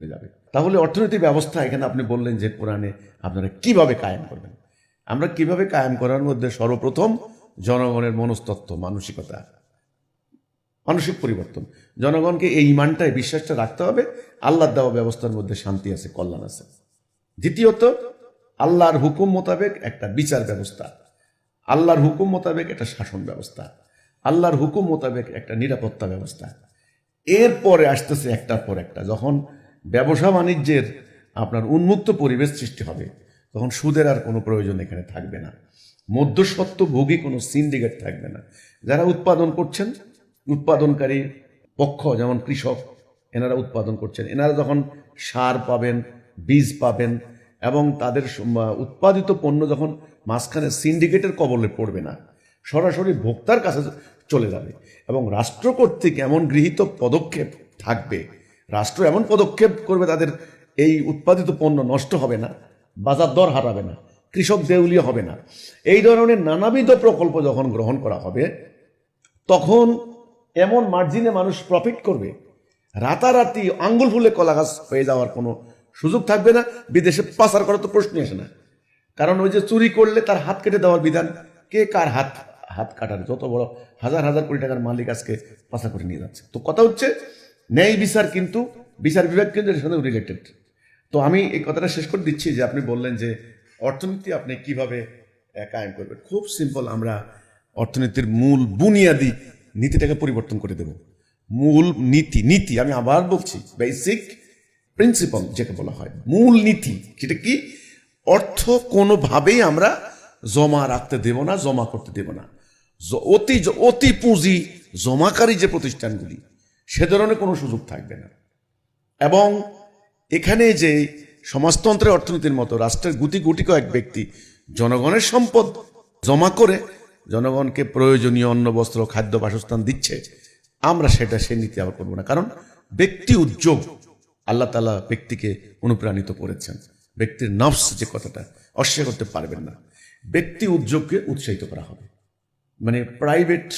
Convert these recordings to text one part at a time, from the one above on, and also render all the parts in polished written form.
যাবে। তাহলে অর্থনৈতিক ব্যবস্থা এখানে আপনি বললেন যে কোরআনে আপনারা কিভাবে কায়েম করবেন। আমরা কিভাবে কায়েম করার মধ্যে সর্বপ্রথম জনগণের মনস্তত্ত্ব, মানসিকতা, মানসিক পরিবর্তন। জনগণকে এই ইমানটায় বিশ্বাসটা রাখতে হবে, আল্লাহর দেওয়া ব্যবস্থার মধ্যে শান্তি আছে, কল্যাণ আছে। দ্বিতীয়ত, আল্লাহর হুকুম মোতাবেক একটা বিচার ব্যবস্থা, আল্লাহর হুকুম মোতাবেক একটা শাসন ব্যবস্থা, আল্লাহর হুকুম মোতাবেক একটা নিরাপত্তা ব্যবস্থা। এরপরে আসতেছে একটার পর একটা, যখন ব্যবসা বাণিজ্যের আপনার উন্মুক্ত পরিবেশ সৃষ্টি হবে, তখন সুদের আর কোনো প্রয়োজন এখানে থাকবে না, মধ্যস্বত্বভোগী কোনো সিন্ডিকেট থাকবে না। যারা উৎপাদন করছেন, উৎপাদনকারী পক্ষ যেমন কৃষক, এনারা উৎপাদন করছেন, এনারা যখন সার পাবেন, বীজ পাবেন এবং তাদের উৎপাদিত পণ্য যখন মাঝখানে সিন্ডিকেটের কবলে পড়বে না, সরাসরি ভোক্তার কাছে চলে যাবে। এবং রাষ্ট্র কর্তৃক এমন গৃহীত পদক্ষেপ থাকবে, রাষ্ট্র এমন পদক্ষেপ করবে, তাদের এই উৎপাদিত পণ্য নষ্ট হবে না, বাজার দর হারাবে না, কৃষক দেউলিয়া হবে না। এই ধরনের নানাবিধ প্রকল্প যখন গ্রহণ করা হবে, তখন এমন মার্জিনে মানুষ প্রফিট করবে, রাতারাতি আঙ্গুল ফুলে কলা গাছ হয়ে যাওয়ার কোনো সুযোগ থাকবে না। বিদেশে পাচার করার তো প্রশ্নই আসে না, কারণ ওই যে চুরি করলে তার হাত কেটে দেওয়ার বিধান, কে কার হাত কাটার, যত বড় হাজার হাজার কোটি টাকার মালিক আজকে পাচার করে নিয়ে যাচ্ছে। তো কথা হচ্ছে ন্যায় বিচার, কিন্তু বিচার বিভাগ কিন্তু এর সাথে রিলেটেড। তো আমি এই কথাটা শেষ করে দিচ্ছি যে আপনি বললেন যে অর্থনীতি আপনি কিভাবে কায়েম করবেন। খুব সিম্পল, আমরা অর্থনীতির মূল বুনিয়াদি নীতিটাকে পরিবর্তন করে দেব। মূল নীতি আমি আবার বলছি, বেসিক প্রিন্সিপাল যেটা বলা হয়, মূল নীতি, সেটা কি? অর্থ কোনোভাবেই আমরা জমা রাখতে দেব না, জমা করতে দেব না। অতি পুঁজি জমাকারী যে প্রতিষ্ঠানগুলি, সে ধরনের কোনো সুযোগ থাকবে না। এবং এখানে যে সমাজতন্ত্রের অর্থনীতির মতো রাষ্ট্রের গুটি কয়েক ব্যক্তি জনগণের সম্পদ জমা করে জনগণকে প্রয়োজনীয় অন্ন, বস্ত্র, খাদ্য, বাসস্থান দিচ্ছে, আমরা সে নীতি আবার করবো না। কারণ ব্যক্তি উদ্যোগ, আল্লাহ তাআলা ব্যক্তিকে অনুপ্রাণিত করেছেন। ব্যক্তির নফস যে কথাটা অস্বীকার করতে পারবেন না, ব্যক্তি উদ্যোগকে উৎসাহিত করা হবে। মানে প্রাইভেট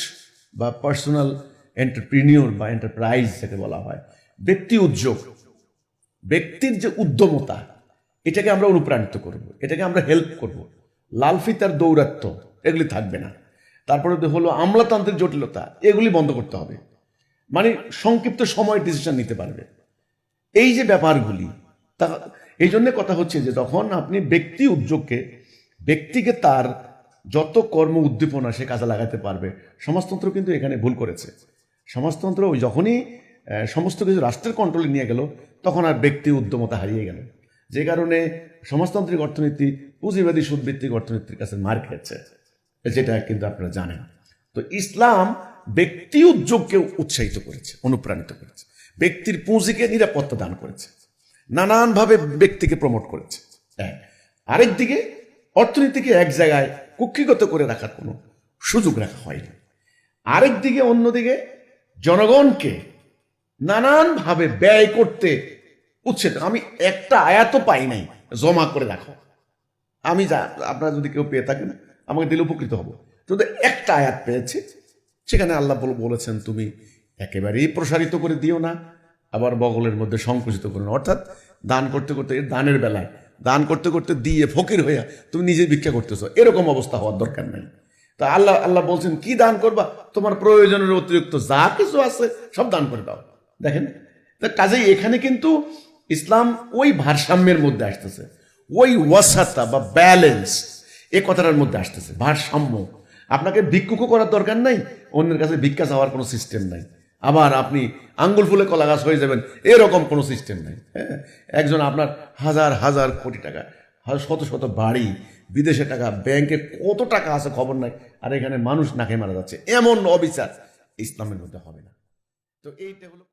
বা পার্সোনাল এন্টারপ্রিনিয়র বা এন্টারপ্রাইজ যাকে বলা হয়, ব্যক্তি উদ্যোগ, ব্যক্তির যে উদ্যমতা, এটাকে আমরা অনুপ্রাণিত করব, এটাকে আমরা হেল্প করব। লাল ফিতার দৌরাত্ম্য এগুলি থাকবে না। তারপরে হলো আমলাতান্ত্রিক জটিলতা, এগুলি বন্ধ করতে হবে। মানে সংক্ষিপ্ত সময় ডিসিশন নিতে পারবে, এই যে ব্যাপারগুলি। তা এই জন্য কথা হচ্ছে যে যখন আপনি ব্যক্তি উদ্যোগকে, ব্যক্তিকে তার যত কর্ম উদ্দীপনা সে কাজে লাগাতে পারবে। সমাজতন্ত্র কিন্তু এখানে ভুল করেছে। সমাজতন্ত্র ওই যখনই সমস্ত কিছু রাষ্ট্রের কন্ট্রোলে নিয়ে গেল, তখন আর ব্যক্তি উদ্যমতা হারিয়ে গেল, যে কারণে সমাজতান্ত্রিক অর্থনীতি পুঁজিবাদী সুদভিত্তিক অর্থনীতির কাছে মার খেয়েছে, যেটা কিন্তু আপনারা জানেন। তো ইসলাম ব্যক্তি উদ্যোগকে উৎসাহিত করেছে, অনুপ্রাণিত করেছে, ব্যক্তির পুঁজিকে নিরাপত্তা দান করেছে, নানানভাবে ব্যক্তিকে প্রমোট করেছে। আরেকদিকে অর্থনীতিকে এক জায়গায় কুক্ষিগত করে রাখার কোনো সুযোগ রাখা হয়নি। আরেকদিকে, অন্যদিকে জনগণকে নানানভাবে ব্যয় করতে উৎসাহিত। আমি একটা আয়াতও পাই নাই জমা করে রাখো। আমি আপনারা যদি কেউ পেয়ে থাকেন আমাকে দিলে উপকৃত হব। যদি একটা আয়াত পেয়েছি, সেখানে আল্লাহ বলেছেন তুমি একেবারেই প্রসারিত করে দিও না, আবার বগলের মধ্যে সংকুচিত করো না। অর্থাৎ দান করতে করতে, দানের বেলায় দান করতে করতে দিয়ে ফকির হইয়া তুমি নিজে ভিক্ষা করতেছো, এরকম অবস্থা হওয়ার দরকার নাই। তা আল্লাহ বলছেন কি দান করবা? তোমার প্রয়োজনের অতিরিক্ত যা কিছু আছে সব দান করে দাও। দেখেন, কাজেই এখানে কিন্তু ইসলাম ওই ভারসাম্যের মধ্যে আসতেছে, ওই ওয়াসাতা বা ব্যালেন্স, এ কথাটার মধ্যে আসতেছে, ভারসাম্য। আপনাকে ভিক্ষুকও করার দরকার নাই, অন্যের কাছে ভিক্ষা চাওয়ার কোনো সিস্টেম নাই, আবার আপনি আঙ্গুল ফুলে কলা গাছ হয়ে যাবেন এরকম কোনো সিস্টেম নাই। হ্যাঁ, একজন আপনার হাজার হাজার কোটি টাকা, শত শত বাড়ি, বিদেশে টাকা, ব্যাংকে কত টাকা আছে খবর নাই, আর এখানে মানুষ না খেয়ে মারা যাচ্ছে, এমন অবিচার ইসলামের মধ্যে হবে না। তো এইটা হলো